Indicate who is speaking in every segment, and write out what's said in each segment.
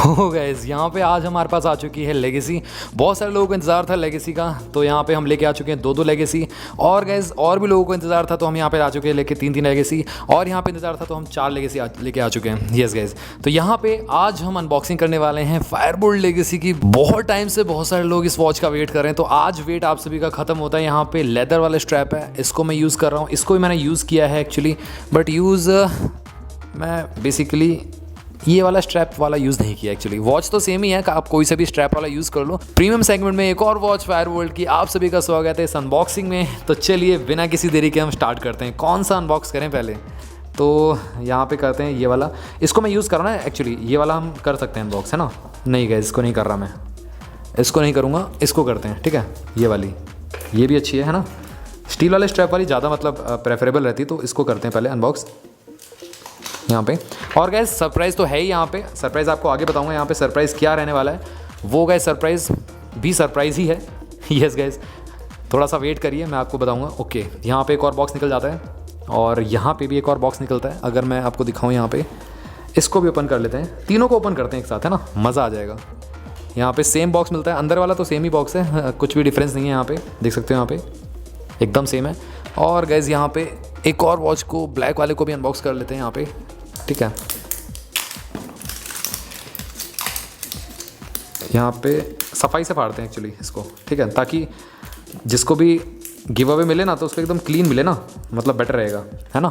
Speaker 1: तो गाइस यहाँ पे आज हमारे पास आ चुकी है लेगेसी। बहुत सारे लोगों को इंतज़ार था लेगेसी का, तो यहाँ पे हम लेके आ चुके हैं दो लेगेसी। और गाइस और भी लोगों को इंतज़ार था, तो हम यहाँ पे आ चुके हैं लेके तीन लेगेसी। और यहाँ पे इंतज़ार था तो हम 4 लेगेसी लेके आ चुके हैं। यस गाइस, तो यहाँ पे आज हम अनबॉक्सिंग करने वाले हैं फायरबोल्ट लेगेसी की। बहुत टाइम से बहुत सारे लोग इस वॉच का वेट कर रहे हैं, तो आज वेट आप सभी का खत्म होता है। यहाँ पे लेदर वाला स्ट्रैप है, इसको मैं यूज़ कर रहा हूँ। इसको भी मैंने यूज़ किया है एक्चुअली, बट यूज़ मैं बेसिकली ये वाला स्ट्रैप वाला यूज़ नहीं किया एक्चुअली। वॉच तो सेम ही है, आप कोई से भी स्ट्रैप वाला यूज़ कर लो। प्रीमियम सेगमेंट में एक और वॉच फायरबोल्ट की आप सभी का स्वागत है इस अनबॉक्सिंग में। तो चलिए बिना किसी देरी के हम स्टार्ट करते हैं। कौन सा अनबॉक्स करें पहले, तो यहाँ पे करते हैं ये वाला। इसको मैं यूज़ कर रहा है एक्चुअली, ये वाला हम कर सकते हैं अनबॉक्स, है ना। नहीं गैस, इसको नहीं कर रहा मैं, इसको नहीं करूँगा, इसको करते हैं, ठीक है। ये वाली, ये भी अच्छी है ना। स्टील वाले स्ट्रैप वाली ज़्यादा मतलब प्रेफरेबल रहती, तो इसको करते हैं पहले अनबॉक्स यहाँ पे। और गैस सरप्राइज़ तो है ही यहाँ पे, सरप्राइज़ आपको आगे बताऊंगा यहाँ पे सरप्राइज़ क्या रहने वाला है। वो गैस सरप्राइज़ भी सरप्राइज़ ही है। यस गैस, थोड़ा सा वेट करिए, मैं आपको बताऊंगा। ओके, यहाँ पे एक और बॉक्स निकल जाता है और यहाँ पे भी एक और बॉक्स निकलता है। अगर मैं आपको दिखाऊँ यहाँ पे, इसको भी ओपन कर लेते हैं, तीनों को ओपन करते हैं एक साथ, है ना, मज़ा आ जाएगा। यहाँ पे सेम बॉक्स मिलता है, अंदर वाला तो सेम ही बॉक्स है, कुछ भी डिफरेंस नहीं है। यहाँ पे देख सकते हो, यहाँ पे एकदम सेम है। और गैस यहाँ पे एक और वॉच को, ब्लैक वाले को भी अनबॉक्स कर लेते हैं यहाँ पे, ठीक है। यहाँ पे सफाई से फाड़ते हैं एक्चुअली इसको, ठीक है, ताकि जिसको भी गिव अवे मिले ना तो उसको एकदम क्लीन मिले ना, मतलब बेटर रहेगा, है ना,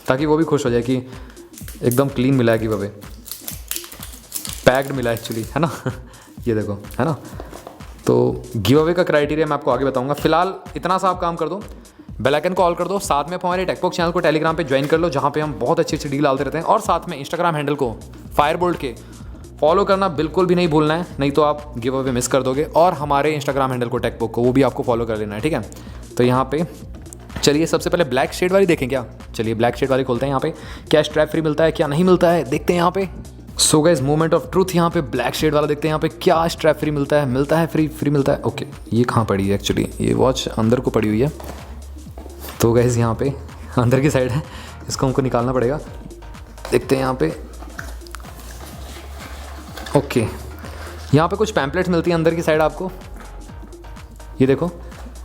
Speaker 1: ताकि वो भी खुश हो जाए कि एकदम क्लीन मिला है, गिव अवे पैक्ड मिला है एक्चुअली, है ना। ये देखो, है ना। तो गिव अवे का क्राइटेरिया मैं आपको आगे बताऊंगा। फिलहाल इतना सा आप काम कर दो, बेल आइकन को ऑल कर दो, साथ में हमारे टेकबॉक्स चैनल को टेलीग्राम पे ज्वाइन कर लो, जहाँ पे हम बहुत अच्छी अच्छी डील डालते रहते हैं। और साथ में इंस्टाग्राम हैंडल को फायरबोल्ट के फॉलो करना बिल्कुल भी नहीं भूलना है, नहीं तो आप गिव अवे मिस कर दोगे। और हमारे इंस्टाग्राम हैंडल को टेकबॉक्स को, वो भी आपको फॉलो कर लेना है, ठीक है। तो यहाँ पे चलिए सबसे पहले ब्लैक शेड वाली देखें क्या। चलिए ब्लैक शेड वाली खोलते हैं। यहाँ पे क्या स्ट्रैप फ्री मिलता है, क्या नहीं मिलता है, देखते हैं यहाँ पे। So guys, moment of truth, यहाँ पे ब्लैक शेड वाला देखते हैं यहाँ पे क्या स्ट्रैप फ्री मिलता है, फ्री मिलता है। ओके, ये कहाँ पड़ी है एक्चुअली, ये वॉच अंदर को पड़ी हुई है। तो गाइस यहाँ पे अंदर की साइड है, इसको हमको निकालना पड़ेगा, देखते हैं यहाँ पे। ओके, यहाँ पे कुछ पैम्पलेट्स मिलती हैं अंदर की साइड आपको, ये देखो।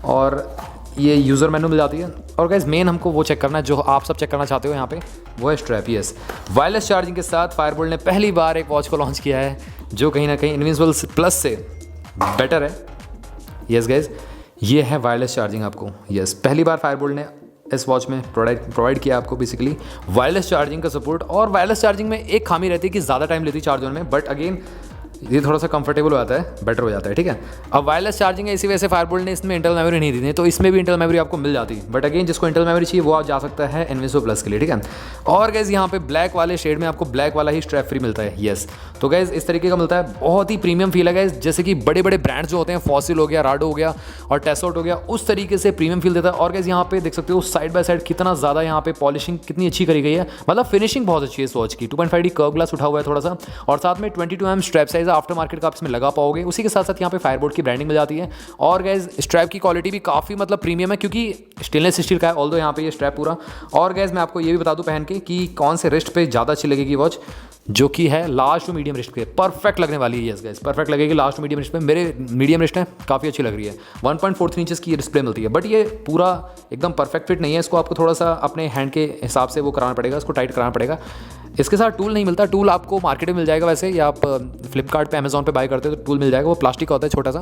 Speaker 1: और ये यूज़र मेनू मिल जाती है। और गाइस मेन हमको वो चेक करना है जो आप सब चेक करना चाहते हो यहाँ पे, वो है स्ट्रैप। यस, वायरलेस चार्जिंग के साथ फायरबोल्ट ने पहली बार एक वॉच को लॉन्च किया है जो कहीं ना कहीं इनविजिबल प्लस से बेटर है। यस गाइस, ये है वायरलेस चार्जिंग आपको। यस, पहली बार फायरबोल्ट ने इस वॉच में प्रोवाइड किया आपको बेसिकली वायरलेस चार्जिंग का सपोर्ट। और वायरलेस चार्जिंग में एक खामी रहती है कि ज़्यादा टाइम लेती है चार्ज होने में, बट अगेन ये थोड़ा सा कंफर्टेबल हो जाता है, बेटर हो जाता है, ठीक है। अब वायरलेस चार्जिंग है, इसी वजह से फायरबोल्ट ने इसमें इंटरनल मेमोरी नहीं दी थी, तो इसमें भी इंटरनल मेमोरी आपको मिल जाती है। बट अगेन जिसको इंटरनल मेमोरी चाहिए वो आप जा सकता है इनविजिबल प्लस के लिए, ठीक है। और गैस यहाँ पे ब्लैक वाले शेड में आपको ब्लैक वाला ही स्ट्रैप फ्री मिलता है। यस, तो गैस इस तरीके का मिलता है, बहुत ही प्रीमियम फील है गैस। जैसे कि बड़े बड़े ब्रांड्स जो होते हैं, फॉसिल हो गया, राडो हो गया और टेसोट हो गया, उस तरीके से प्रीमियम फील देता है। और गैस यहाँ पे देख सकते हो साइड बाय साइड कितना ज़्यादा यहाँ पे पॉलिशिंग कितनी अच्छी करी गई है, मतलब फिनिशिंग बहुत अच्छी है इस वॉच की। 2.5D कर्व ग्लास उठा हुआ है थोड़ा सा, और साथ में 22mm strap size after market का आप इसमें लगा पाओगे। उसी के साथ साथ यहाँ पे फायरबोल्ट की ब्रांडिंग मिल जाती है। और गैस स्ट्रैप की क्वालिटी भी काफ़ी मतलब प्रीमियम है, क्योंकि स्टेनलेस स्टील का है ऑल्दो यहाँ पे ये स्ट्रैप पूरा। और गैस मैं आपको ये भी बता दूं पहन के कि कौन से रिस्ट पे ज़्यादा अच्छी लगेगी वॉच, जो कि है लार्ज टू मीडियम रिस्ट पे परफेक्ट लगने वाली है। यस गैस, परफेक्ट लगेगी लार्ज टू मीडियम रिस्ट पे। मेरे मीडियम रिस्ट है, काफ़ी अच्छी लग रही है। 1.43 इंचेस की डिस्प्ले मिलती है, बट ये पूरा एकदम परफेक्ट फिट नहीं है, इसको आपको थोड़ा सा अपने हैंड के हिसाब से वो कराना पड़ेगा, इसको टाइट कराना पड़ेगा। इसके साथ टूल नहीं मिलता, टूल आपको मार्केट में मिल जाएगा वैसे, या आप फ्लिपकार्ट पे अमेजोन पे बाय करते हो तो टूल मिल जाएगा। वो प्लास्टिक का होता है, छोटा सा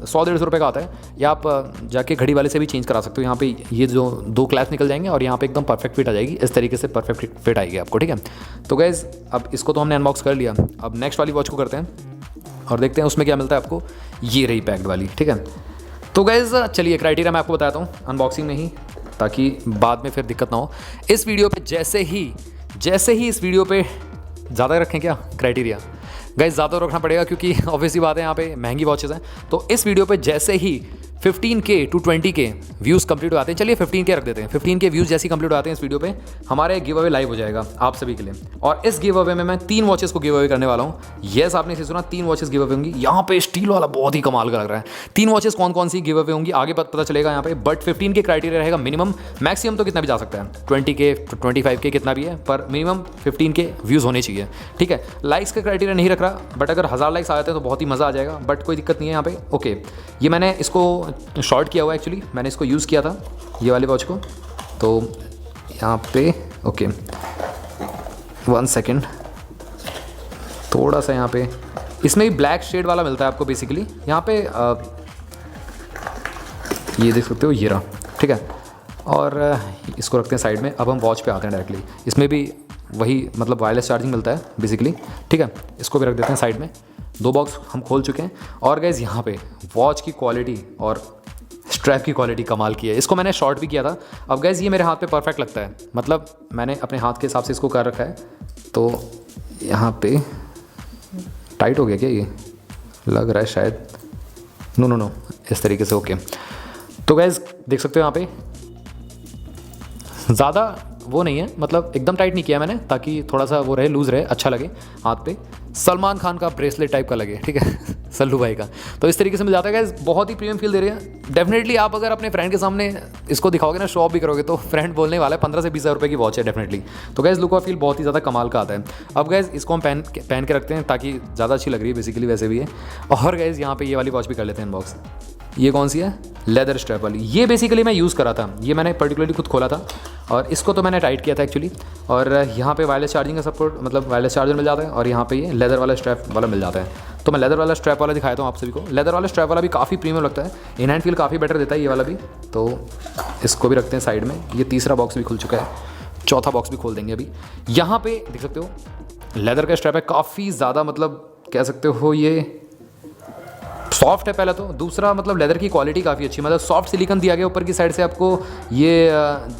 Speaker 1: 100-150 रुपये का आता है, या आप जाके घड़ी वाले से भी चेंज करा सकते हो। यहाँ पे ये जो 2 क्लैप्स निकल जाएंगे और यहाँ पे एकदम परफेक्ट फिट आ जाएगी, इस तरीके से परफेक्ट फिट आएगी आपको, ठीक है। तो गाइस अब इसको तो हमने अनबॉक्स कर लिया, अब नेक्स्ट वाली वॉच को करते हैं और देखते हैं उसमें क्या मिलता है आपको। ये रही पैक्ड वाली, ठीक है। तो गाइस चलिए क्राइटेरिया मैं आपको बताता हूँ अनबॉक्सिंग में ही, ताकि बाद में फिर दिक्कत ना हो। इस वीडियो पे जैसे ही इस वीडियो पे ज़्यादा रखें क्या क्राइटेरिया, गाइस ज़्यादा रखना पड़ेगा, क्योंकि ऑब्वियसली बात है यहाँ पे महंगी वॉचेस हैं। तो इस वीडियो पे जैसे ही 15K to 20K views complete हो जाते हैं। चलिए 15K रख देते हैं। 15K व्यूज़ जैसे कंप्लीट हो जाते हैं इस वीडियो पे, हमारे गिव अवे लाइव हो जाएगा आप सभी के लिए। और इस गिव अवे में मैं 3 वॉचेस को गिव अवे करने वाला हूँ। येस, आपने इसे सुना, 3 वॉचेस गिव अवे होंगी। यहाँ पे स्टील वाला बहुत ही कमाल का लग रहा है। 3 वॉचेस कौन कौन सी गिव अवे होंगी आगे पता चलेगा यहाँ पे। बट 15K क्राइटेरिया रहेगा मिनिमम, मैक्सिमम तो कितना भी जा सकता है, 20K 25K कितना भी है, पर मिनिमम 15K व्यूज़ होने चाहिए। ठीक है, लाइक्स का क्राइटेरिया नहीं रख रहा, बट अगर 1000 लाइक्स आ जाते हैं तो बहुत ही मज़ा आ जाएगा। बट कोई दिक्कत नहीं है यहाँ पे। ओके, ये मैंने इसको शॉर्ट किया हुआ है, एक्चुअली मैंने इसको यूज़ किया था ये वाली वॉच को। तो यहाँ पे ओके 1 सेकेंड, थोड़ा सा यहाँ पे इसमें भी ब्लैक शेड वाला मिलता है आपको बेसिकली। यहाँ पे ये देख सकते हो, ये रहा। ठीक है, और इसको रखते हैं साइड में। अब हम वॉच पे आते हैं डायरेक्टली। इसमें भी वही मतलब वायरलेस चार्जिंग मिलता है बेसिकली। ठीक है, इसको भी रख देते हैं साइड में। 2 बॉक्स हम खोल चुके हैं। और गाइस यहाँ पे वॉच की क्वालिटी और स्ट्रैप की क्वालिटी कमाल की है। इसको मैंने शॉर्ट भी किया था। अब गाइस ये मेरे हाथ पे परफेक्ट लगता है, मतलब मैंने अपने हाथ के हिसाब से इसको कर रखा है। तो यहाँ पे टाइट हो गया क्या, ये लग रहा है शायद। नो, इस तरीके से। ओके, तो गाइस देख सकते हो यहाँ पे ज़्यादा वो नहीं है, मतलब एकदम टाइट नहीं किया मैंने, ताकि थोड़ा सा वो रहे, लूज़ रहे, अच्छा लगे हाथ पे। सलमान खान का ब्रेसलेट टाइप का लगे। ठीक है सल्लू भाई का। तो इस तरीके से मिल जाता है गाइस, बहुत ही प्रीमियम फील दे रही है। डेफिनेटली आप अगर अपने फ्रेंड के सामने इसको दिखाओगे ना, शो ऑफ भी करोगे, तो फ्रेंड बोलने वाला है 15 से 20 हज़ार रुपये की वॉच है डेफिनेटली। तो गाइस लुक और फील बहुत ही ज़्यादा कमाल का आता है। अब गाइस इसको हम पहन के रखते हैं, ताकि ज़्यादा अच्छी लग रही है बेसिकली, वैसे भी है। और गाइस यहाँ पे ये वाली वॉच भी कर लेते हैं अनबॉक्स। ये कौन सी है, लेदर स्ट्रैप वाली। ये बेसिकली मैं यूज़ करा था, ये मैंने पर्टिकुलरली खुद खोला था, और इसको तो मैंने टाइट किया था एक्चुअली। और यहाँ पे वायरलेस चार्जिंग का सपोर्ट, मतलब वायरलेस चार्जर मिल जाता है, और यहाँ पे ये लेदर वाला स्ट्रैप वाला मिल जाता है। तो मैं लेदर वाला स्ट्रैप वाला दिखाता हूँ आप सभी को। लेदर वाला स्ट्रैप वाला भी काफ़ी प्रीमियम लगता है, इन हैंड फील काफ़ी बेटर देता है ये वाला भी। तो इसको भी रखते हैं साइड में। ये तीसरा बॉक्स भी खुल चुका है, चौथा बॉक्स भी खोल देंगे अभी। यहाँ पे देख सकते हो लेदर का स्ट्रैप है, काफ़ी ज़्यादा मतलब कह सकते हो ये सॉफ्ट है पहला तो। दूसरा मतलब लेदर की क्वालिटी काफ़ी अच्छी, मतलब सॉफ्ट सिलिकन दिया गया ऊपर की साइड से, आपको ये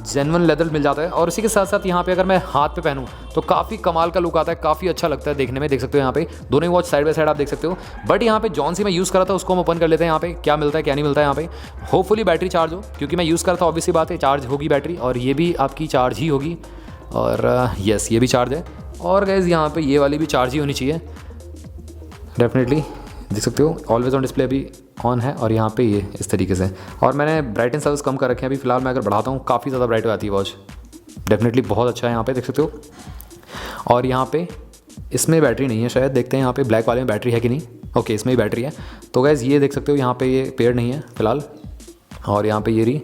Speaker 1: जेन्युइन लेदर मिल जाता है। और इसी के साथ साथ यहाँ पे अगर मैं हाथ पे पहनूँ तो काफ़ी कमाल का लुक आता है, काफ़ी अच्छा लगता है देखने में। देख सकते हो यहाँ पे दोनों ही वॉच साइड बाय साइड आप देख सकते हो। बट यहाँ पे जॉन सी मैं यूज़ करा था उसको हम ओपन कर लेते हैं। यहाँ पे क्या मिलता है क्या नहीं मिलता है यहाँ पे। होपफुली बैटरी चार्ज हो, क्योंकि मैं यूज़ करा था, ऑब्वियसली बात है चार्ज होगी बैटरी, और ये भी आपकी चार्ज ही होगी। और यस, ये भी चार्ज है। और गाइस यहाँ पे ये वाली भी चार्ज ही होनी चाहिए डेफिनेटली। देख सकते हो ऑलवेज ऑन डिस्प्ले अभी ऑन है, और यहाँ पे ये इस तरीके से। और मैंने ब्राइटनेस सेल्स कम कर रखे हैं अभी फिलहाल। मैं अगर बढ़ाता हूँ काफ़ी ज़्यादा ब्राइट हो जाती है वॉच, डेफिनेटली बहुत अच्छा है यहाँ पे, देख सकते हो। और यहाँ पे इसमें बैटरी नहीं है शायद, देखते हैं यहाँ पे ब्लैक वाले में बैटरी है कि नहीं। ओके, इसमें भी बैटरी है। तो गैस ये देख सकते हो यहाँ पे ये पेयर नहीं है फिलहाल। और यहाँ पे ये रही,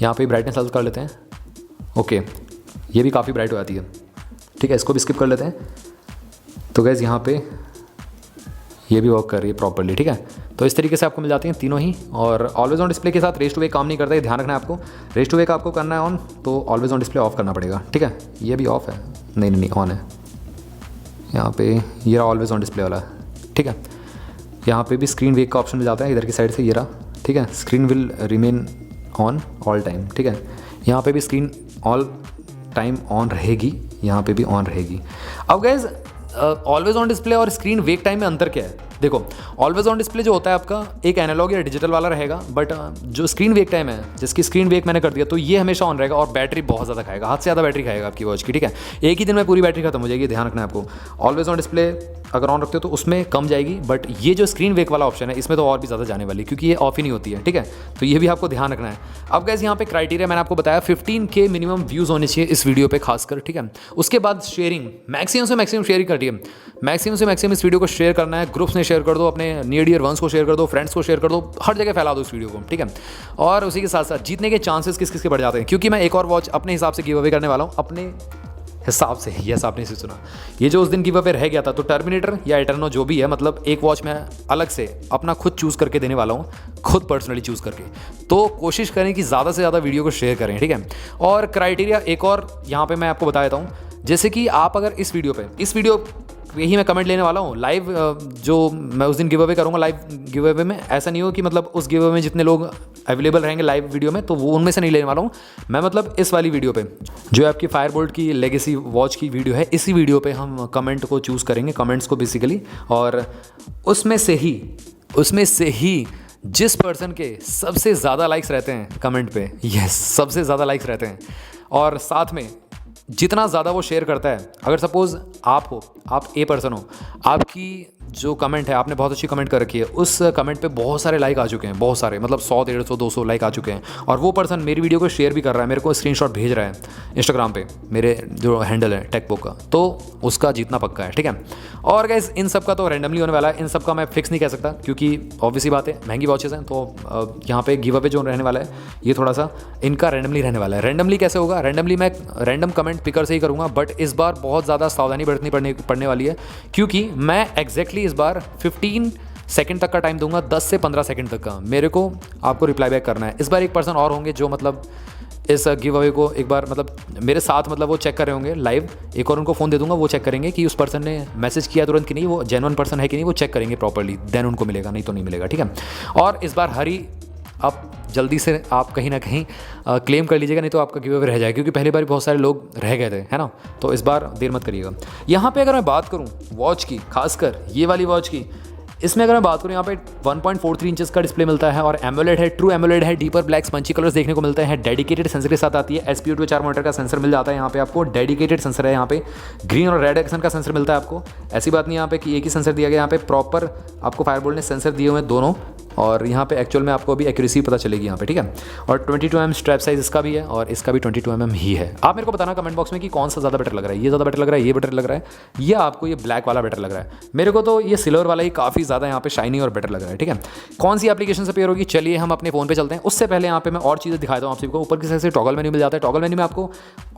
Speaker 1: यहाँ पे ब्राइटनेस सेल्स कर लेते हैं। ओके, ये भी काफ़ी ब्राइट हो जाती है। ठीक है, इसको भी स्किप कर लेते हैं। तो गैस यहाँ पे ये भी वर्क कर रही है प्रॉपर्ली। ठीक है, तो इस तरीके से आपको मिल जाती हैं तीनों ही। और ऑलवेज ऑन डिस्प्ले के साथ रेस टू वेक काम नहीं करता है, ध्यान रखना है आपको। रेस टू वेक आपको करना है ऑन, तो ऑलवेज ऑन डिस्प्ले ऑफ करना पड़ेगा। ठीक है, ये भी ऑफ है, नहीं ऑन है। यहाँ पे ये रहा ऑलवेज ऑन डिस्प्ले वाला। ठीक है, यहाँ पे भी स्क्रीन वेक का ऑप्शन मिल जाता है इधर की साइड से, ये रहा। ठीक है, screen will remain on all time. ठीक है, यहाँ पे भी स्क्रीन ऑल टाइम ऑन रहेगी, यहाँ पे भी ऑन रहेगी। अब गाइस ऑलवेज ऑन डिस्प्ले और स्क्रीन वेक टाइम में अंतर क्या है? देखो, ऑलवेज ऑन डिस्प्ले जो होता है आपका एक एनालॉग या डिजिटल वाला रहेगा, बट जो स्क्रीन वेक टाइम है, जिसकी स्क्रीन वेक मैंने कर दिया, तो ये हमेशा ऑन रहेगा और बैटरी बहुत ज़्यादा खाएगा, हद से ज़्यादा बैटरी खाएगा आपकी वॉच की। ठीक है, एक ही दिन में पूरी बैटरी खत्म हो जाएगी, ध्यान रखना है आपको। ऑलवेज ऑन डिस्प्ले अगर ऑन रखते हो तो उसमें कम जाएगी, बट ये जो स्क्रीन वेक वाला ऑप्शन है इसमें तो और भी ज़्यादा जाने वाली, क्योंकि ये ऑफ ही नहीं होती है। ठीक है, तो ये भी आपको ध्यान रखना है। अब गाइस यहाँ पे क्राइटेरिया मैंने आपको बताया 15K मिनिमम व्यूज़ होने चाहिए इस वीडियो पे खासकर। ठीक है, उसके बाद शेयरिंग मैक्सिमम से मैक्सिमम शेयरिंग करिए, मैक्सिमम से मैक्सिमम इस वीडियो को शेयर करना है। ग्रुप्स में शेयर कर दो, अपने नियर डियर वंस को शेयर कर दो, फ्रेंड्स को शेयर कर दो, हर जगह फैला दो इस वीडियो को। ठीक है, और उसी के साथ साथ जीतने के चांसेस किस किस के बढ़ जाते हैं, क्योंकि मैं एक और वॉच अपने हिसाब से गिव अवे करने वाला हूँ, अपने हिसाब से। यस, आपने इसे सुना, ये जो उस दिन गिव अवे रह गया था, तो टर्मिनेटर या एटर्नो जो भी है, मतलब एक वॉच मैं अलग से अपना खुद चूज़ करके देने वाला हूँ, खुद पर्सनली चूज़ करके। तो कोशिश करें कि ज़्यादा से ज़्यादा वीडियो को शेयर करें। ठीक है, और क्राइटेरिया एक और यहाँ पे मैं आपको बता देता हूँ, जैसे कि आप अगर इस वीडियो यही मैं कमेंट लेने वाला हूँ लाइव, जो मैं उस दिन गिव अवे करूँगा लाइव गिव अवे में, ऐसा नहीं हो कि मतलब उस गिव अवे में जितने लोग अवेलेबल रहेंगे लाइव वीडियो में, तो वो उनमें से नहीं लेने वाला हूँ मैं। मतलब इस वाली वीडियो पे जो आपकी फायरबोल्ट की लेगेसी वॉच की वीडियो है, इसी वीडियो पे हम कमेंट को चूज़ करेंगे, कमेंट्स को बेसिकली, और उसमें से ही जिस पर्सन के सबसे ज़्यादा लाइक्स रहते हैं कमेंट पे, यस सबसे ज़्यादा लाइक्स रहते हैं, और साथ में जितना ज़्यादा वो शेयर करता है, अगर सपोज़ आप हो, आप ए पर्सन हो, आपकी जो कमेंट है, आपने बहुत अच्छी कमेंट कर रखी है, उस कमेंट पे बहुत सारे लाइक आ चुके हैं, बहुत सारे मतलब 100 150 200 लाइक आ चुके हैं, और वो पर्सन मेरी वीडियो को शेयर भी कर रहा है, मेरे को स्क्रीनशॉट भेज रहा है इंस्टाग्राम पे, मेरे जो हैंडल है टेकबुक का, तो उसका जीतना पक्का है, ठीक है। और गाइस इन सब का तो रैंडमली होने वाला है, इन सब का मैं फिक्स नहीं कह सकता, क्योंकि ऑब्वियसली बात है महंगी वॉचेस हैं, तो यहाँ पे गिव अवे जो रहने वाला है ये थोड़ा सा इनका रैंडमली रहने वाला है। रैंडमली कैसे होगा? रैंडमली मैं रैंडम कमेंट पिकर से ही करूँगा, बट इस बार बहुत ज़्यादा सावधानी बरतनी पड़ने वाली है, क्योंकि मैं एग्जैक्टली इस बार 15 सेकंड तक का टाइम दूंगा, 10 से 15 सेकंड तक का मेरे को आपको रिप्लाई बैक करना है। इस बार एक पर्सन और होंगे जो मतलब इस गिव अवे को एक बार मतलब मेरे साथ मतलब वो चेक कर रहे होंगे लाइव, एक और उनको फ़ोन दे दूंगा, वो चेक करेंगे कि उस पर्सन ने मैसेज किया तुरंत कि नहीं, वो जेन्युइन पर्सन है कि नहीं, वो चेक करेंगे प्रॉपर्ली, देन उनको मिलेगा, नहीं तो नहीं मिलेगा, ठीक है। और इस बार हरी आप जल्दी से आप कहीं ना कहीं क्लेम कर लीजिएगा, नहीं तो आपका गिव अवे रह जाएगा, क्योंकि पहली बार बहुत सारे लोग रह गए थे, है ना, तो इस बार देर मत करिएगा। यहाँ पे अगर मैं बात करूँ वॉच की, खासकर ये वाली वॉच की, इसमें अगर मैं बात करूँ यहाँ पे 1.43 इंचेस का डिस्प्ले मिलता है, और एमोलेड है, ट्रू एमोलेड है, डीपर ब्लैक स्पंची कलर्स देखने को मिलते हैं, डेडिकेटेड सेंसर के साथ आती है, SPO2 4 मॉनिटर का सेंसर मिल जाता है यहाँ पे आपको, डेडिकेटेड सेंसर है यहाँ पे, ग्रीन और रेड एक्शन का सेंसर मिलता है आपको, ऐसी बात नहीं यहाँ पे कि एक ही सेंसर दिया गया, यहाँ पे प्रॉपर आपको फायरबोल्ट ने सेंसर दिए हुए हैं दोनों, और यहाँ पे एक्चुअल में आपको अभी एक्यूरेसी पता चलेगी यहाँ पे, ठीक है। और 22 mm स्ट्रैप साइज इसका भी है, और इसका भी 22 mm ही है। आप मेरे को बताना कमेंट बॉक्स में कि कौन सा ज़्यादा बेटर लग रहा है, ये ज़्यादा बेटर लग रहा है, ये बेटर लग रहा है, या आपको ये ब्लैक वाला बेटर लग रहा है। मेरे को तो ये सिल्वर वाला ही काफ़ी ज़्यादा यहाँ पे शाइनी और बेटर लग रहा है, ठीक है। कौन सी एप्लीकेशन से पेयर होगी, चलिए हम अपने फ़ोन पे चलते हैं। उससे पहले यहाँ पे मैं और चीज़ें दिखाता हूँ आप सबको। ऊपर की साइड से टॉगल मेन्यू मिल जाता है, टॉगल मेन्यू में आपको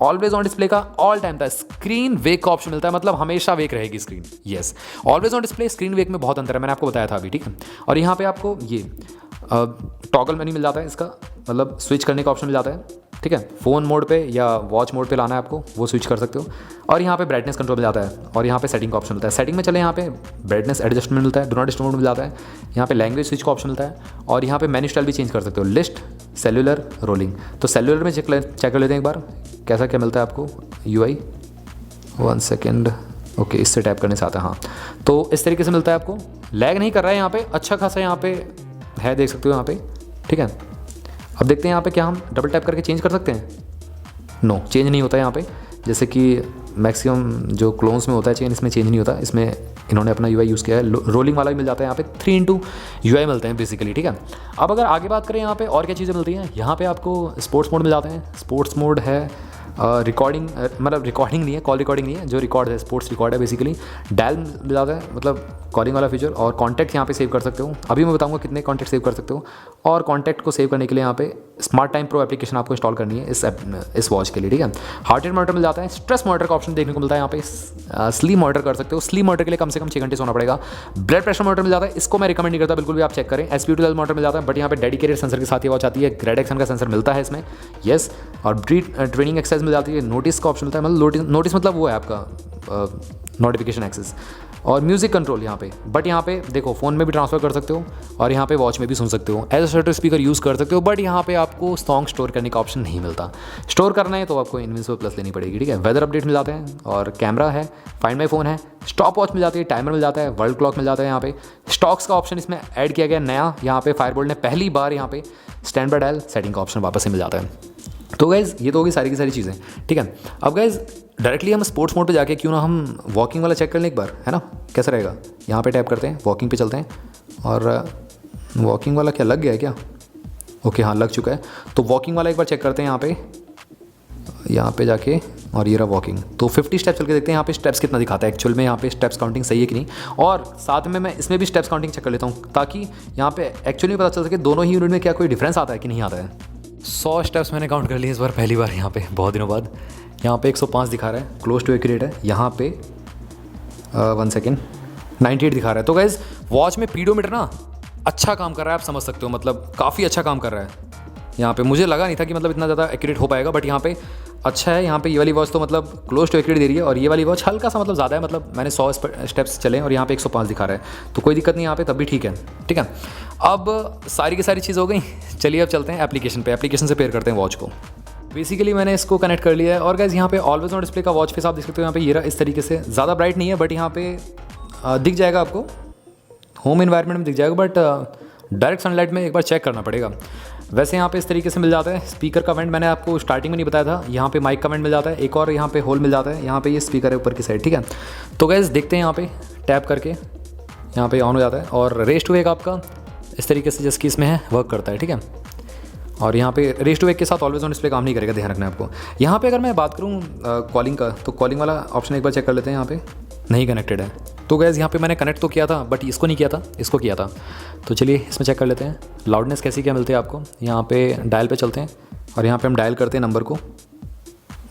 Speaker 1: ऑलवेज ऑन डिस्प्ले का ऑल टाइम था स्क्रीन वेक का ऑप्शन मिलता है, मतलब हमेशा वेक रहेगी screen, yes. Always on display screen wake में बहुत अंतर है, मैंने आपको बताया था अभी, ठीक है। और यहाँ पे आपको ये टॉगल मेन्यू मिल जाता है, इसका मतलब स्विच करने का ऑप्शन मिल जाता है, ठीक है। फ़ोन मोड पे या वॉच मोड पे लाना है आपको, वो स्विच कर सकते हो। और यहाँ पे ब्राइटनेस कंट्रोल मिल जाता है, और यहाँ पे सेटिंग का ऑप्शन मिलता है। सेटिंग में चले यहाँ पे ब्राइटनेस एडजस्टमेंट मिलता है, डू नॉट डिस्टर्ब मोड मिल जाता है, यहाँ पे लैंग्वेज स्विच का ऑप्शन मिलता है, और यहाँ पे मेन्यू स्टाइल भी चेंज कर सकते हो, लिस्ट, सेल्यूलर, रोलिंग। तो सेल्यूलर में चेक कर लेते हैं एक बार कैसा क्या मिलता है आपको UI। 1 सेकेंड, ओके, इससे टैप करने से आता है, हाँ। तो इस तरीके से मिलता है आपको, लैग नहीं कर रहा है यहाँ पे, अच्छा खासा यहाँ पे है, देख सकते हो यहाँ पे, ठीक है। अब देखते हैं यहाँ पे क्या हम डबल टैप करके चेंज कर सकते हैं। नो, चेंज नहीं होता है यहाँ पे, जैसे कि मैक्सिमम जो क्लोन्स में होता है चेंज, इसमें चेंज नहीं होता, इसमें इन्होंने अपना UI यूज़ किया है। रोलिंग वाला भी मिल जाता है यहाँ पे, 3x UI मिलते हैं बेसिकली, ठीक है। अब अगर आगे बात करें यहाँ पे और क्या चीज़ें मिलती हैं, यहाँ पे आपको स्पोर्ट्स मोड मिल जाते हैं। स्पोर्ट्स मोड है रिकॉर्डिंग, मतलब रिकॉर्डिंग नहीं है, कॉल रिकॉर्डिंग नहीं है, जो रिकॉर्ड है स्पोर्ट्स रिकॉर्ड है बेसिकली। डायल मिल जाता है, मतलब कॉलिंग वाला फीचर, और कॉन्टैक्ट यहाँ पे सेव कर सकते हो। अभी मैं बताऊंगा कितने कॉन्टैक्ट सेव कर सकते हो। और कॉन्टैक्ट को सेव करने के लिए यहाँ पे स्मार्ट टाइम प्रो एप्लीकेशन आपको इंस्टॉल करनी है इस वॉच के लिए, ठीक है। हार्ट रेट मॉनिटर मिल जाता है, स्ट्रेस मॉनिटर का ऑप्शन देखने को मिलता है यहाँ पे, स्लीप मॉनिटर कर सकते हो। स्लीप मॉनिटर के लिए कम से कम 6 घंटे सोना पड़ेगा। ब्लड प्रेशर मॉनिटर मिल जाता है, इसको मैं रिकमेंड नहीं करता बिल्कुल भी, आप चेक करें। SPO2 मॉनिटर मिल जाता है, बट यहाँ पे डेडिकेटेड सेंसर के साथ ये वॉच आती है, ग्रेड एक्शन का सेंसर मिलता है इसमें, यस। और ट्रेनिंग एक्सरसाइज मिल जाती है, नोटिस का ऑप्शन मिलता है, मतलब नोटिस मतलब वो है आपका नोटिफिकेशन एक्सेस, और म्यूज़िक कंट्रोल यहाँ पे। बट यहाँ पे देखो फ़ोन में भी ट्रांसफ़र कर सकते हो, और यहाँ पे वॉच में भी सुन सकते हो, एज अ स्पीकर यूज़ कर सकते हो। बट यहाँ पे आपको सॉन्ग स्टोर करने का ऑप्शन नहीं मिलता। स्टोर करना है तो आपको इनविंसिबल प्लस लेनी पड़ेगी, ठीक है। वेदर अपडेट मिल जाते हैं, और कैमरा है, फाइंड माई फ़ोन है, स्टॉप वॉच मिल जाती है, टाइमर मिल जाता है, वर्ल्ड क्लॉक मिल जाता है। यहाँ पे स्टॉक्स का ऑप्शन इसमें ऐड किया गया नया, यहाँ पे फायरबोल्ट ने पहली बार यहाँ पे स्टैंड बाय डायल सेटिंग का ऑप्शन वापस से मिल जाता है। तो गाइज़ ये तो होगी सारी की सारी चीज़ें, ठीक है। अब गाइज़ डायरेक्टली हम स्पोर्ट्स मोड पे जाके क्यों ना हम वॉकिंग वाला चेक कर लें एक बार, है ना, कैसा रहेगा। यहाँ पे टैप करते हैं, वॉकिंग पे चलते हैं, और वॉकिंग वाला क्या लग गया है क्या? ओके, हाँ लग चुका है। तो वॉकिंग वाला एक बार चेक करते हैं यहाँ पे जाके, और ये रहा वॉकिंग। तो 50 स्टेप्स चल के देखते हैं यहाँ पे स्टेप्स कितना दिखाता है एक्चुअल में, यहाँ पे स्टेप्स काउंटिंग सही है कि नहीं। और साथ में मैं इसमें भी स्टेप्स काउंटिंग चेक कर लेता हूँ, ताकि यहाँ पे एक्चुअली पता चल सके दोनों ही यूनिट में क्या कोई डिफरेंस आता है कि नहीं आता है। 100 स्टेप्स मैंने काउंट कर लिए इस बार, पहली बार यहाँ पे बहुत दिनों बाद। यहाँ पे 105 दिखा रहा है, क्लोज टू एक्यूरेट है। यहाँ पे 1 सेकेंड 98 दिखा रहा है। तो गाइज़ वॉच में पीडोमीटर ना अच्छा काम कर रहा है, आप समझ सकते हो, मतलब काफ़ी अच्छा काम कर रहा है। यहाँ पे मुझे लगा नहीं था कि मतलब इतना ज़्यादा एक्यूरेट हो पाएगा, बट यहाँ पे अच्छा है। यहाँ पे ये वाली वॉच तो मतलब क्लोज टू एक्यूरेट दे रही है, और ये वाली वॉच हल्का सा मतलब ज़्यादा है, मतलब मैंने 100 स्टेप्स चले और यहाँ पे 105 दिखा रहा है, तो कोई दिक्कत नहीं यहाँ पे, तब भी ठीक है, ठीक है। अब सारी की सारी चीज़ हो गई, चलिए अब चलते हैं एप्लीकेशन पे, एप्लीकेशन से पेयर करते हैं वॉच को। बेसिकली मैंने इसको कनेक्ट कर लिया है, और गाइस यहाँ पे ऑलवेज ऑन डिस्प्ले का वॉच फेस आप देख सकते हो। यहाँ पे ये रहा इस तरीके से, ज़्यादा ब्राइट नहीं है, बट यहाँ पे दिख जाएगा आपको, होम इन्वायरमेंट में दिख जाएगा, बट डायरेक्ट सनलाइट में एक बार चेक करना पड़ेगा। वैसे यहाँ पे इस तरीके से मिल जाता है। स्पीकर का वेंट मैंने आपको स्टार्टिंग में नहीं बताया था, यहाँ पे माइक का वेंट मिल जाता है, एक और यहाँ पे होल मिल जाता है, यहाँ पे ये स्पीकर है ऊपर की साइड, ठीक है। तो गाइस देखते हैं यहाँ पे टैप करके यहाँ पे ऑन हो जाता है और रेस टू वेक आपका इस तरीके से जिसकी इसमें है वर्क करता है, ठीक है। और यहाँ पे रेस टू वेक के साथ ऑलवेज ऑन डिस्प्ले काम नहीं करेगा, ध्यान रखना है आपको। यहाँ पे अगर मैं बात करूँ कॉलिंग का, तो कॉलिंग वाला ऑप्शन एक बार चेक कर लेते हैं। यहाँ पे नहीं कनेक्टेड है, तो गैस यहाँ पे मैंने कनेक्ट तो किया था बट इसको नहीं किया था, इसको किया था। तो चलिए इसमें चेक कर लेते हैं लाउडनेस कैसी क्या मिलती है आपको। यहाँ पे डायल पे चलते हैं और यहाँ पे हम डायल करते हैं नंबर को,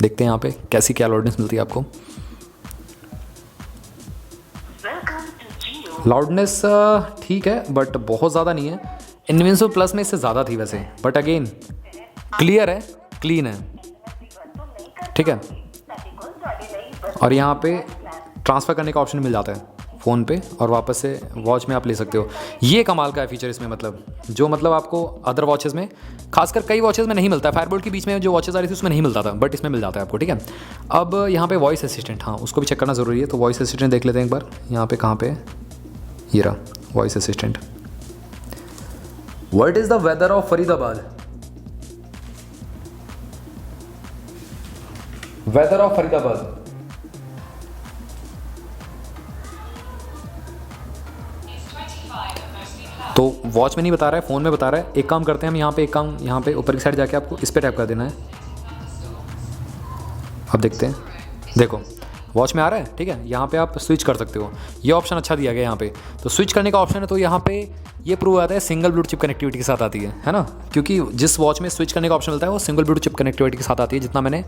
Speaker 1: देखते हैं यहाँ पे कैसी क्या लाउडनेस मिलती है आपको। लाउडनेस ठीक है बट बहुत ज़्यादा नहीं है। इनविंसिबल प्लस में इससे ज़्यादा थी वैसे, बट अगेन क्लियर है, क्लीन है, ठीक है। और यहाँ पे ट्रांसफ़र करने का ऑप्शन मिल जाता है फ़ोन पे और वापस से वॉच में आप ले सकते हो। ये कमाल का है फीचर इसमें, मतलब जो मतलब आपको अदर वॉचेज़ में, खासकर कई वॉचेज़ में नहीं मिलता है। फायरबोल्ट के बीच में जो वॉचेज़ आ रही थी उसमें नहीं मिलता था, बट इसमें मिल जाता है आपको, ठीक है। अब यहाँ पे वॉइस असिस्टेंट, हाँ उसको भी चेक करना ज़रूरी है। तो वॉइस असिस्टेंट देख लेते हैं एक बार। यहाँ पे कहाँ पे, ये रहा voice assistant. What is the weather of Faridabad? Weather of Faridabad. तो वॉच में नहीं बता रहा है, फ़ोन में बता रहा है। एक काम करते हैं हम, यहाँ पे एक काम, यहाँ पे ऊपर की साइड जाके आपको इस पे टैप कर देना है। अब देखते हैं, देखो वॉच में आ रहा है, ठीक है। यहाँ पे आप स्विच कर सकते हो, ये ऑप्शन अच्छा दिया गया यहाँ पे। तो स्विच करने का ऑप्शन है, तो यहाँ पे ये प्रूव आता है सिंगल ब्लूटूथ चिप कनेक्टिविटी के साथ आती है ना, क्योंकि जिस वॉच में स्विच करने का ऑप्शन मिलता है वो सिंगल ब्लूटूथ चिप कनेक्टिविटी के साथ आती है, जितना मैंने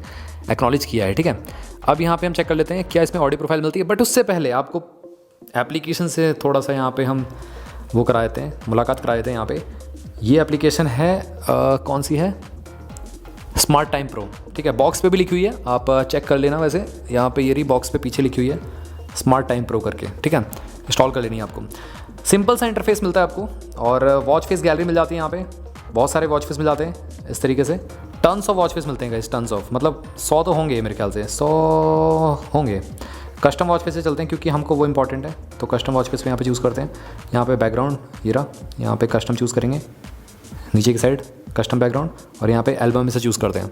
Speaker 1: एक्नॉलेज किया है, ठीक है। अब यहाँ पे हम चेक कर लेते हैं क्या इसमें ऑडियो प्रोफाइल मिलती है, बट उससे पहले आपको एप्लीकेशन से थोड़ा सा यहाँ पे हम वो करा देते हैं, मुलाकात करा देते हैं। यहाँ पे ये एप्लीकेशन है कौन सी है, स्मार्ट टाइम प्रो, ठीक है। बॉक्स पे भी लिखी हुई है, आप चेक कर लेना। वैसे यहाँ पे ये रही बॉक्स पे पीछे लिखी हुई है स्मार्ट टाइम प्रो करके, ठीक है। इंस्टॉल कर लेनी है आपको। सिंपल सा इंटरफेस मिलता है आपको और वॉच फेस गैलरी मिल जाती है। यहाँ पे बहुत सारे वॉच फेस मिल जाते हैं इस तरीके से, टन्स ऑफ वॉच फेस मिलते हैं गाइस, टन्स ऑफ, मतलब 100 तो होंगे मेरे ख्याल से, 100 होंगे। कस्टम वॉच फेस से चलते हैं क्योंकि हमको वो इंपॉर्टेंट है, तो कस्टम वॉच फेस पे यहाँ पे चूज़ करते हैं। यहाँ पे बैकग्राउंड ये रहा, यहाँ पे कस्टम चूज़ करेंगे, नीचे की साइड कस्टम बैकग्राउंड, और यहाँ पे एल्बम में से चूज़ करते हैं,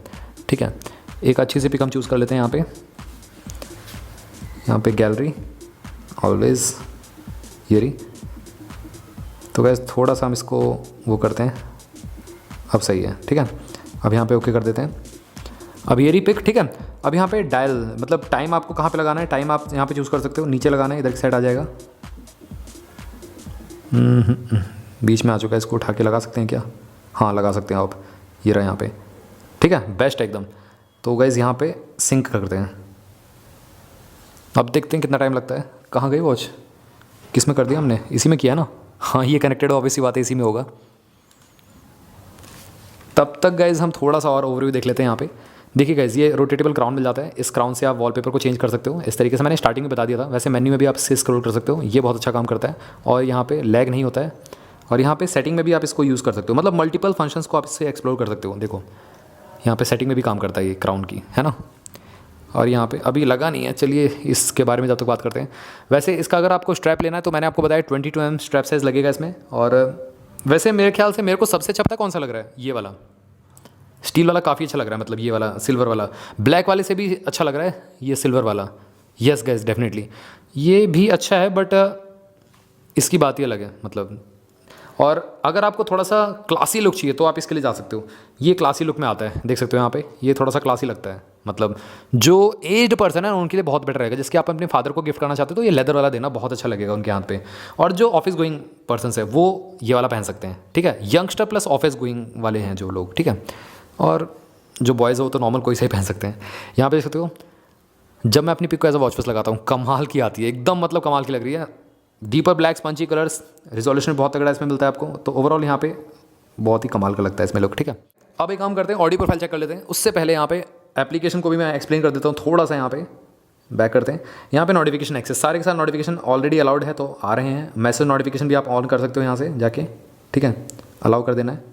Speaker 1: ठीक है। एक अच्छी सी पिक हम चूज़ कर लेते हैं यहाँ पे गैलरी ऑलवेज ये रही। तो गैस थोड़ा सा हम इसको वो करते हैं, अब सही है, ठीक है। अब यहाँ पे ओके कर देते हैं। अब ये रही पिक, ठीक है। अब यहाँ पे डायल, मतलब टाइम आपको कहाँ पे लगाना है, टाइम आप यहाँ पे चूज़ कर सकते हो, नीचे लगाना है, इधर की साइड आ जाएगा। बीच में आ चुका है, इसको उठा के लगा सकते हैं क्या? हाँ लगा सकते हैं आप, ये रहा यहाँ पे, ठीक है, बेस्ट एकदम। तो गाइस यहाँ पे सिंक करते हैं। अब देखते हैं कितना टाइम लगता है। कहाँ गई वॉच, किस में कर दिया हमने, इसी में किया ना, हाँ ये कनेक्टेड ऑब्वियस सी बात है, इसी में होगा। तब तक गाइज हम थोड़ा सा और ओवरव्यू देख लेते हैं। यहाँ पे देखिए गाइज ये रोटेटेबल क्राउन मिल जाता है, इस क्राउन से आप वॉलपेपर को चेंज कर सकते हो। इस तरीके से मैंने स्टार्टिंग में बता दिया था, वैसे मेन्यू में भी आप इससे स्क्रॉल कर सकते हो, ये बहुत अच्छा काम करता है और यहाँ पे लैग नहीं होता है। और यहाँ पे सेटिंग में भी आप इसको यूज़ कर सकते हो, मतलब मल्टीपल फंक्शंस को आप इससे एक्सप्लोर कर सकते हो। देखो यहाँ पे सेटिंग में भी काम करता है ये क्राउन की, है ना। और यहाँ पे अभी लगा नहीं है, चलिए इसके बारे में जब तक बात करते हैं। वैसे इसका अगर आपको स्ट्रैप लेना है तो मैंने आपको बताया 22 mm स्ट्रैप साइज़ लगेगा इसमें। और वैसे मेरे ख्याल से मेरे को सबसे अच्छा पता है कौन सा लग रहा है, ये वाला स्टील वाला काफ़ी अच्छा लग रहा है, मतलब ये वाला सिल्वर वाला, ब्लैक वाले से भी अच्छा लग रहा है ये सिल्वर वाला। यस गाइस डेफिनेटली ये भी अच्छा है, बट इसकी बात ही अलग है मतलब। और अगर आपको थोड़ा सा क्लासी लुक चाहिए तो आप इसके लिए जा सकते हो, ये क्लासी लुक में आता है, देख सकते हो यहाँ पे, ये थोड़ा सा क्लासी लगता है। मतलब जो एज्ड पर्सन है उनके लिए बहुत बेटर रहेगा, जिसके आप अपने फादर को गिफ्ट करना चाहते हो तो ये लेदर वाला देना बहुत अच्छा लगेगा उनके हाथ पे। और जो ऑफिस गोइंग पर्सन है वो ये वाला पहन सकते हैं, ठीक है। यंगस्टर प्लस ऑफिस गोइंग वाले हैं जो लोग, ठीक है। और जो बॉयज़ हो तो नॉर्मल कोई सा ही पहन सकते हैं। यहाँ पे देख सकते हो जब मैं अपनी पिक को एज अ वॉच फेस लगाता हूँ कमाल की आती है एकदम, मतलब कमाल की लग रही है। Deeper black spongy colours, resolution बहुत तगड़ा इसमें मिलता है आपको, तो ओवरऑल यहाँ पे बहुत ही कमाल का लगता है इसमें लुक, ठीक है। अब एक काम करते हैं ऑडियो प्रोफाइल चेक कर लेते हैं। उससे पहले यहाँ पे एप्लीकेशन को भी मैं एक्सप्लेन कर देता हूँ थोड़ा सा। यहाँ पे बैक करते हैं, यहाँ पे नोटिफिकेशन एक्सेस, सारे के सारे नोटिफिकेशन ऑलरेडी अलाउड है तो आ रहे हैं। मैसेज नोटिफिकेशन भी आप ऑन कर सकते हो यहाँ से जाके, ठीक है, अलाउ कर देना है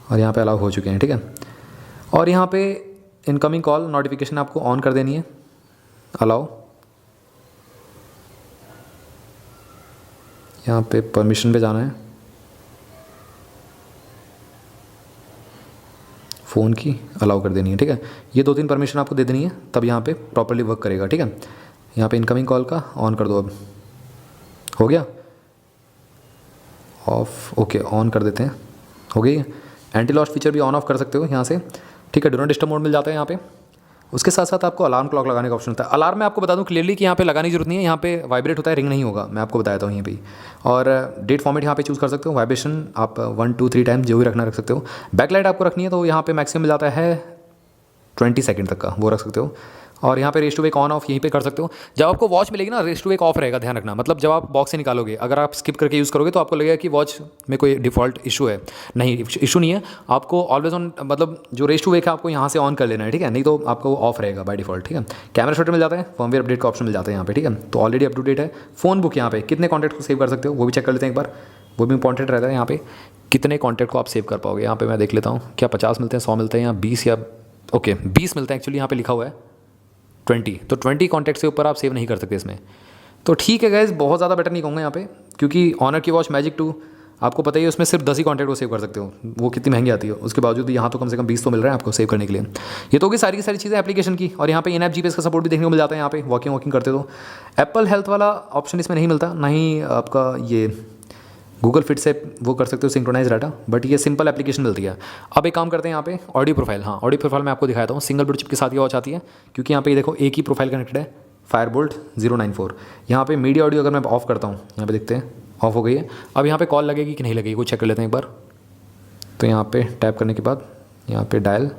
Speaker 1: और यहाँ पे अलाउ हो चुके हैं, ठीक है। और यहाँ पे इनकमिंग कॉल नोटिफिकेशन आपको ऑन कर देनी है, अलाउ। यहाँ पे परमिशन पे जाना है, फ़ोन की अलाउ कर देनी है, ठीक है। ये 2-3 परमिशन आपको दे देनी है, तब यहाँ पे प्रॉपर्ली वर्क करेगा, ठीक है। यहाँ पे इनकमिंग कॉल का ऑन कर दो, अब हो गया ऑफ, ओके ऑन कर देते हैं, हो गई। एंटी लॉस्ट फीचर भी ऑन ऑफ कर सकते हो यहाँ से, ठीक है। डू नॉट डिस्टर्ब मोड मिल जाता है यहाँ पे। उसके साथ साथ आपको अलार्म क्लॉक लगाने का ऑप्शन होता है। अलार्म मैं आपको बता दूं क्लियरली कि यहाँ पे लगाने की जरूरत नहीं है, यहाँ पे वाइब्रेट होता है, रिंग नहीं होगा, मैं आपको बताता हूँ यहीं पे। और डेट फॉर्मेट यहाँ पे चूज़ कर सकते हो, वाइब्रेशन आप 1 2 3 टाइम जो भी रखना रख सकते हो। बैकलाइट आपको रखनी है तो यहाँ पे मैक्सिमम मिल जाता है 20 सेकंड तक का, वो रख सकते हो। और यहाँ पे raise to wake on off यहीं पे कर सकते हो। जब आपको वॉच मिलेगी ना, रेस टू वेक ऑफ रहेगा, ध्यान रखना। मतलब जब आप बॉक्स से निकालोगे, अगर आप स्किप करके यूज़ करोगे तो आपको लगेगा कि वॉच में कोई डिफ़ॉल्ट इशू है। नहीं, इशू नहीं है, आपको ऑलवेज ऑन, मतलब जो रेस टू वेक है आपको यहाँ से ऑन कर लेना है, ठीक है। नहीं तो आपको ऑफ रहेगा बाय डिफ़ॉल्ट, ठीक है। कैमरा शटर मिल जाता है, फर्मवेयर अपडेट का ऑप्शन मिल जाता है यहाँ पे, ठीक है। तो ऑलरेडी अप टू डेट है। फ़ोन बुक यहाँ पे कितने कॉन्टैक्ट को सेव कर सकते हो वो भी चेक कर लेते हैं एक बार, वो भी इंपॉर्टेंट रहता है। यहाँ पे कितने कॉन्टैक्ट को आप सेव कर पाओगे, यहाँ पे मैं देख लेता हूँ। क्या 50 मिलते हैं, 100 मिलते हैं, या 20, या ओके 20 मिलते हैं एक्चुअली, यहाँ पे लिखा हुआ है 20। तो 20 कॉन्टैक्ट से ऊपर आप सेव नहीं कर सकते इसमें। तो ठीक है गाइस, बहुत ज़्यादा बेटर नहीं कहूँगा यहाँ पे, क्योंकि ऑनर की वॉच मैजिक 2 आपको पता ही है, उसमें सिर्फ 10 ही कॉन्टैक्ट को सेव कर सकते हो। वो कितनी महंगी आती है, उसके बावजूद यहाँ तो कम से कम 20 तो मिल रहा है आपको सेव करने के लिए। ये तो होगी सारी की सारी चीज़ें एप्लीकेशन की। और यहाँ पे इन ऐप जीपीएस का सपोर्ट भी देखने को मिल जाता है यहाँ पे, वॉकिंग करते तो। एप्पल हेल्थ वाला ऑप्शन इसमें नहीं मिलता, ना ही आपका ये गूगल फिट से वो कर सकते हो सिंक्रोनाइज डाटा, बट ये सिंपल एप्लीकेशन मिलती है। अब एक काम करते हैं यहाँ पे, ऑडियो प्रोफाइल। हाँ, ऑडियो प्रोफाइल मैं आपको दिखाता हूँ, सिंगल ब्लू चिप के साथ ये वॉच आती है, क्योंकि यहाँ पे ये देखो एक ही प्रोफाइल कनेक्टेड है, फायरबोल्ट 094। यहाँ पे मीडिया ऑडियो अगर मैं ऑफ करता हूँ, यहाँ पे देखते हैं ऑफ हो गई है। अब यहाँ पे कॉल लगेगी कि नहीं लगेगी वो चेक कर लेते हैं एक बार। तो यहाँ पे टैप करने के बाद यहाँ पे डायल,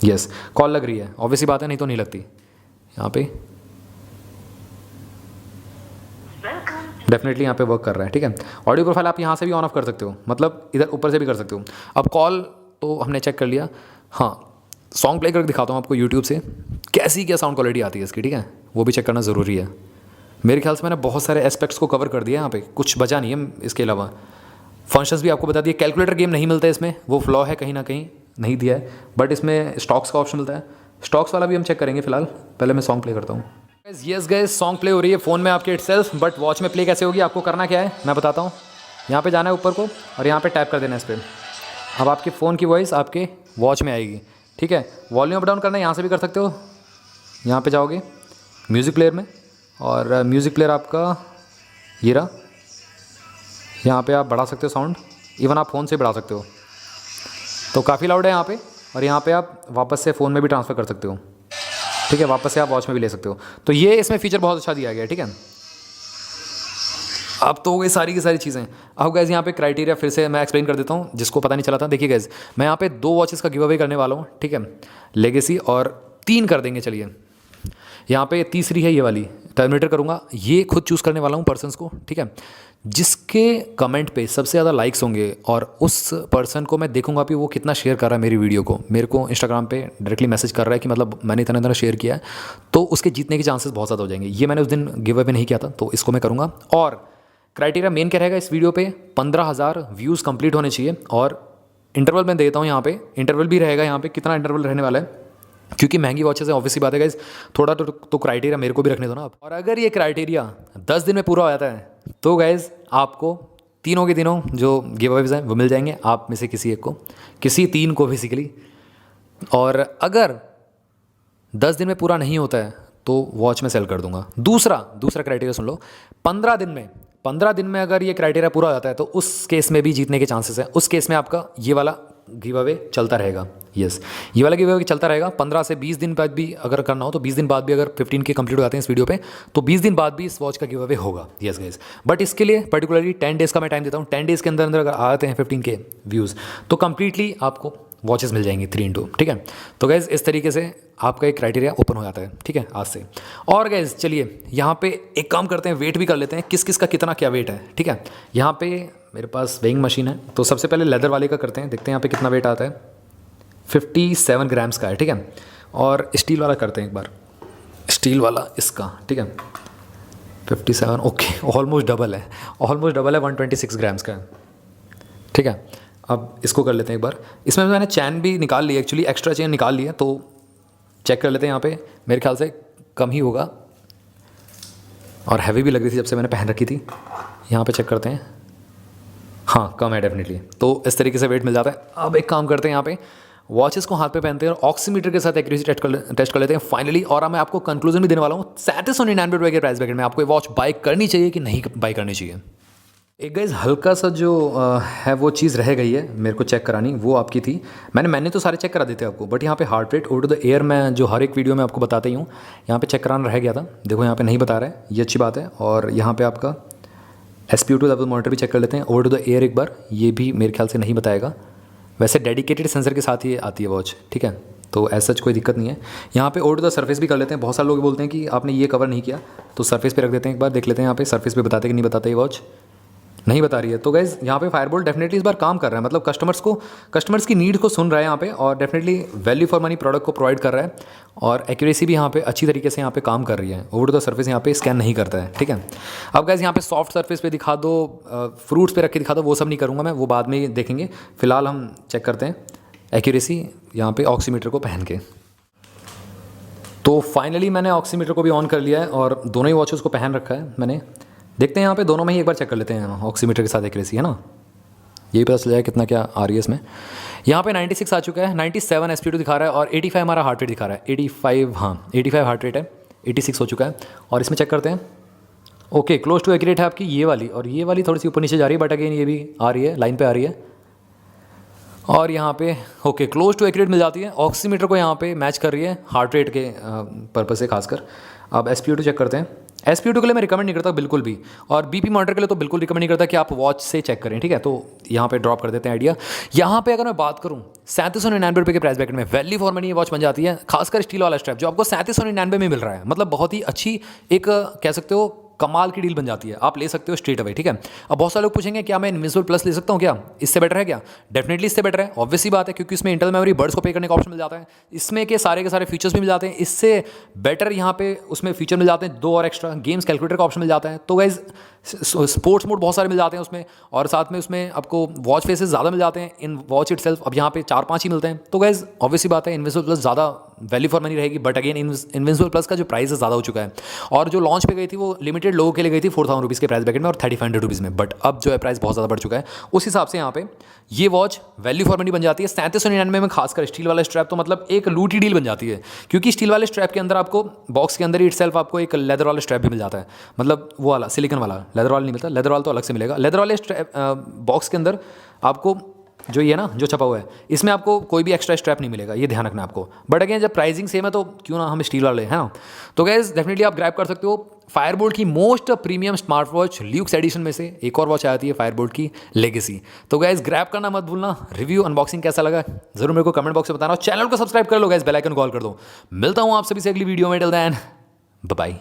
Speaker 1: यस कॉल लग रही है, ऑब्वियसली बात है, नहीं तो नहीं लगती। यहाँ पे डेफिनेटली यहाँ पे वर्क कर रहा है, ठीक है। ऑडियो प्रोफाइल आप यहाँ से भी ऑन ऑफ कर सकते हो, मतलब इधर ऊपर से भी कर सकते हो। अब कॉल तो हमने चेक कर लिया। हाँ, सॉन्ग प्ले करके दिखाता हूँ आपको यूट्यूब से कैसी क्या साउंड क्वालिटी आती है इसकी, ठीक है। वो भी चेक करना ज़रूरी है। मेरे ख्याल से मैंने बहुत सारे एस्पेक्ट्स को कवर कर दिया यहाँ पे, कुछ बचा नहीं है इसके अलावा। फंक्शंस भी आपको बता दिए। कैलकुलेटर गेम नहीं मिलता है इसमें, वो फ्लॉ है कहीं ना कहीं, नहीं दिया है। बट इसमें स्टॉक्स का ऑप्शन मिलता है, स्टॉक्स वाला भी हम चेक करेंगे फिलहाल। पहले मैं सॉन्ग प्ले करता हूँ। यस गाइस, सॉन्ग प्ले हो रही है फ़ोन में आपके इटसेल्फ, बट वॉच में प्ले कैसे होगी आपको करना क्या है मैं बताता हूँ। यहाँ पे जाना है ऊपर को और यहाँ पे टैप कर देना है इस पर। अब आपके फ़ोन की वॉइस आपके वॉच में आएगी, ठीक है। वॉल्यूम अप डाउन करना है, यहाँ से भी कर सकते हो। यहाँ पे जाओगे म्यूज़िक प्लेयर में, और म्यूज़िक प्लेयर आपका ये रहा। यहाँ पे आप बढ़ा सकते हो साउंड, इवन आप फ़ोन से बढ़ा सकते हो, तो काफ़ी लाउड है यहाँ पे। और यहाँ पे आप वापस से फ़ोन में भी ट्रांसफ़र कर सकते हो, ठीक है। वापस से आप वॉच में भी ले सकते हो। तो ये इसमें फीचर बहुत अच्छा दिया गया है, ठीक है। अब तो हो गई सारी की सारी चीज़ें। अब गाइस यहाँ पे क्राइटेरिया फिर से मैं एक्सप्लेन कर देता हूँ, जिसको पता नहीं चला था। देखिए गाइस, मैं यहाँ पे 2 वॉचेस का गिव अवे करने वाला हूँ, ठीक है, लेगेसी, और 3 कर देंगे। चलिए, यहाँ पे तीसरी है ये वाली, टर्मिनेटर करूँगा। ये खुद चूज़ करने वाला हूँ पर्सन्स को, ठीक है। जिसके कमेंट पे सबसे ज़्यादा लाइक्स होंगे, और उस पर्सन को मैं देखूंगा भी वो कितना शेयर कर रहा है मेरी वीडियो को। मेरे को इंस्टाग्राम पे डायरेक्टली मैसेज कर रहा है कि मतलब मैंने इतना इतना शेयर किया है, तो उसके जीतने के चांसेस बहुत ज़्यादा हो जाएंगे। ये मैंने उस दिन गिव अवे नहीं किया था, तो इसको मैं करूँगा। और क्राइटेरिया मेन क्या रहेगा इस वीडियो पे, 15,000 व्यूज़ कंप्लीट होने चाहिए। और इंटरवल मैं देता हूँ यहाँ पे, इंटरवल भी रहेगा यहाँ पे, कितना इंटरवल रहने वाला है, क्योंकि महंगी वॉचेस है, ऑब्वियसली बात है गाइस, थोड़ा तो क्राइटेरिया मेरे को भी रखने दो ना आप। और अगर ये क्राइटेरिया 10 दिन में पूरा हो जाता है तो गाइस आपको तीनों के तीनों जो गिव अवेज हैं वो मिल जाएंगे, आप में से किसी एक को, किसी 3 को बेसिकली। और अगर 10 दिन में पूरा नहीं होता है तो वॉच में सेल कर दूंगा। दूसरा क्राइटेरिया सुन लो, 15 दिन में अगर ये क्राइटेरिया पूरा हो जाता है तो उस केस में भी जीतने के चांसेस हैं। उस केस में आपका ये वाला गिव अवे चलता रहेगा। यस, ये वाला गिव अवे चलता रहेगा। 15 से 20 दिन बाद भी अगर करना हो तो 20 दिन बाद भी, अगर 15 के कंप्लीट हो जाते हैं इस वीडियो पे, तो 20 दिन बाद भी इस वॉच का गिव अवे होगा। यस गाइस, बट इसके लिए पर्टिकुलरली 10 डेज़ का मैं टाइम देता हूँ। 10 डेज़ के अंदर अगर आते हैं 15 के व्यूज़ तो कंप्लीटली आपको वॉचेस मिल जाएंगी 3x2, ठीक है। तो गाइज इस तरीके से आपका एक क्राइटेरिया ओपन हो जाता है, ठीक है, आज से। और गाइज चलिए यहाँ पे एक काम करते हैं, वेट भी कर लेते हैं, किस किस का कितना क्या वेट है, ठीक है। यहाँ पे मेरे पास वेइंग मशीन है, तो सबसे पहले लेदर वाले का करते हैं, देखते हैं यहाँ पे कितना वेट आता है। 57 ग्राम्स का है, ठीक है। और स्टील वाला करते हैं एक बार, स्टील वाला इसका, ठीक है, 57, ओके, ऑलमोस्ट डबल है, 126 ग्राम्स का है, ठीक है। अब इसको कर लेते हैं एक बार। इसमें मैंने चैन भी निकाल ली, एक्चुअली एक्स्ट्रा चैन निकाल ली है, तो चेक कर लेते हैं। यहाँ पे मेरे ख्याल से कम ही होगा, और हैवी भी लग रही थी जब से मैंने पहन रखी थी। यहाँ पे चेक करते हैं, हाँ कम है डेफिनेटली। तो इस तरीके से वेट मिल जाता है। अब एक काम करते हैं, यहाँ पे वॉचेस को हाथ पे पहनते हैं और ऑक्सीमीटर के साथ एक्यूरेसी टेस्ट कर लेते हैं फाइनली। और मैं आपको कंक्लूजन भी देने वाला हूँ 3799 के प्राइस ब्रैकेट में आपको ये वॉच बाय करनी चाहिए कि नहीं बाय करनी चाहिए। एक गाइज हल्का सा जो है वो चीज़ रह गई है मेरे को चेक करानी, वो आपकी थी। मैंने तो सारे चेक करा देते आपको, बट यहाँ पे heart rate over the air मैं जो हर एक वीडियो में आपको बताता ही हूँ, यहाँ पे चेक कराना रह गया था। देखो यहाँ पे नहीं बता रहा है, ये अच्छी बात है। और यहाँ पे आपका SpO2 लेवल मॉनिटर भी चेक कर लेते हैं ओवर टू द एयर एक बार, ये भी मेरे ख्याल से नहीं बताएगा। वैसे डेडिकेटेड सेंसर के साथ ही आती है वॉच, ठीक है, तो ऐसा कोई दिक्कत नहीं है। यहाँ पे ओवर टू द सरफेस भी कर लेते हैं। बहुत सारे लोग बोलते हैं कि आपने ये कवर नहीं किया, तो सरफेस पे रख देते हैं एक बार, देख लेते हैं यहाँ पे सरफेस पे बताते कि नहीं बताते। ये वॉच नहीं बता रही है, तो गाइज यहाँ पे फायरबोल्ट डेफिनेटली इस बार काम कर रहा है, मतलब कस्टमर्स की नीड को सुन रहा है यहाँ पे, और definitely value for money product को प्रोवाइड कर रहा है। और एक्यूरेसी भी यहाँ पे अच्छी तरीके से यहाँ पे काम कर रही है। ओवर द सरफेस यहाँ पे स्कैन नहीं करता है, ठीक है। अब गाइज यहाँ पे सॉफ्ट सरफेस पे दिखा दो, फ्रूट्स पे रख के दिखा दो, वो सब नहीं करूँगा मैं, वो बाद में देखेंगे। फिलहाल हम चेक करते हैं एक्यूरेसी यहाँ पे ऑक्सीमीटर को पहन के। तो फाइनली मैंने ऑक्सीमीटर को भी ऑन कर लिया है और दोनों ही वॉचेस को पहन रखा है मैंने। देखते हैं यहाँ पे दोनों में ही एक बार चेक कर लेते हैं ऑक्सीमीटर के साथ एक्यूरेसी, है ना, यही पता चल जाए कितना क्या आ रही है इसमें। यहाँ पे 96 आ चुका है, 97 SpO2 दिखा रहा है और 85 हमारा हार्ट रेट दिखा रहा है। 85, हाँ 85 हार्ट रेट है, 86 हो चुका है। और इसमें चेक करते हैं, ओके क्लोज टू एक्यूरेट है आपकी ये वाली, और ये वाली थोड़ी सी ऊपर नीचे जा रही है, बट अगेन ये भी आ रही है, लाइन पे आ रही है। और यहाँ पे ओके क्लोज टू एक्यूरेट मिल जाती है, ऑक्सीमीटर को यहाँ पे मैच कर रही है हार्ट रेट के पर्पज से खासकर। अब SpO2 चेक करते हैं। SpO2 के लिए मैं रिकमेंड नहीं करता बिल्कुल भी, और BP मॉनिटर के लिए तो बिल्कुल रिकमेंड नहीं करता कि आप वॉच से चेक करें, ठीक है। तो यहाँ पे ड्रॉप कर देते हैं आइडिया। यहाँ पे अगर मैं बात करूँ 3799 के प्राइस ब्रैकेट में वैल्यू फॉर मनी वॉच बन जाती है, खासकर स्टील वाला स्ट्रैप जो आपको 3799 में मिल रहा है, मतलब बहुत ही अच्छी एक कह सकते हो कमाल की डील बन जाती है, आप ले सकते हो स्ट्रेट अवे, ठीक है। अब बहुत सारे लोग पूछेंगे क्या मैं इनविजिबल प्लस ले सकता हूँ, क्या इससे बेटर है क्या? डेफिनेटली इससे बेटर है, ऑब्वियस सी बात है, क्योंकि इसमें इंटरनल मेमोरी बर्ड्स को पे करने का ऑप्शन मिल जाता है, इसमें के सारे फीचर्स भी मिल जाते हैं। इससे बेटर यहाँ पे उसमें फीचर मिल जाते हैं 2 और एक्स्ट्रा, गेम्स कैलकुलेटर का ऑप्शन मिल जाता है। तो गाइज स्पोर्ट्स मोड बहुत सारे मिल जाते हैं उसमें, और साथ में उसमें आपको वॉच फेसेस ज़्यादा मिल जाते हैं इन वॉच इट सेल्फ। अब यहाँ पे 4-5 ही मिलते हैं, तो गाइज ऑब्वियस सी बात है इनविजिबल प्लस ज़्यादा वैल्यू फॉर मनी रहेगी। बट अगेन इनविजिबल प्लस का जो प्राइस है ज़्यादा हो चुका है, और जो लॉन्च पे गई थी वो लिमिटेड लोगों के लिए गई थी 4000 रुपीज़ के प्राइस ब्रैकेट में और 3500 रुपीज़ में। बट अब जो है प्राइस बहुत ज़्यादा बढ़ चुका है, उस हिसाब से यहाँ पे ये वॉच वैल्यू फॉर मनी बन जाती है 3799 में। खासकर स्टील वाला स्ट्रैप तो मतलब एक लूटी डील बन जाती है, क्योंकि स्टील वाले स्ट्रैप के अंदर आपको बॉक्स के अंदर ही इटसेल्फ आपको एक लेदर वाला स्ट्रैप भी मिल जाता है, मतलब वो वाला सिलिकन वाला, लेदर वाला नहीं मिलता, लेदर वाला तो अलग से मिलेगा। लेदर वाले स्ट्रैप बॉक्स के अंदर आपको जो ये ना जो छपा हुआ है, इसमें आपको कोई भी एक्स्ट्रा स्ट्रैप नहीं मिलेगा, ये ध्यान रखना आपको। बट अगेन जब प्राइसिंग सेम है तो क्यों ना हम स्टील वाले, है ना। तो गाइस डेफिनेटली आप ग्रैब कर सकते हो फायरबोल्ट की most premium smart watch luxe edition में से एक और वॉच आती है फायरबोल्ट की लेगेसी। तो गाइस ग्रैब करना मत भूलना। रिव्यू अनबॉक्सिंग कैसा लगा जरूर मेरे को कमेंट बॉक्स में बताना, चैनल को सब्सक्राइब कर लो गाइस, बेल आइकन कॉल कर दो। मिलता हूँ आप सभी से अगली वीडियो में, टिल देन बाय बाय।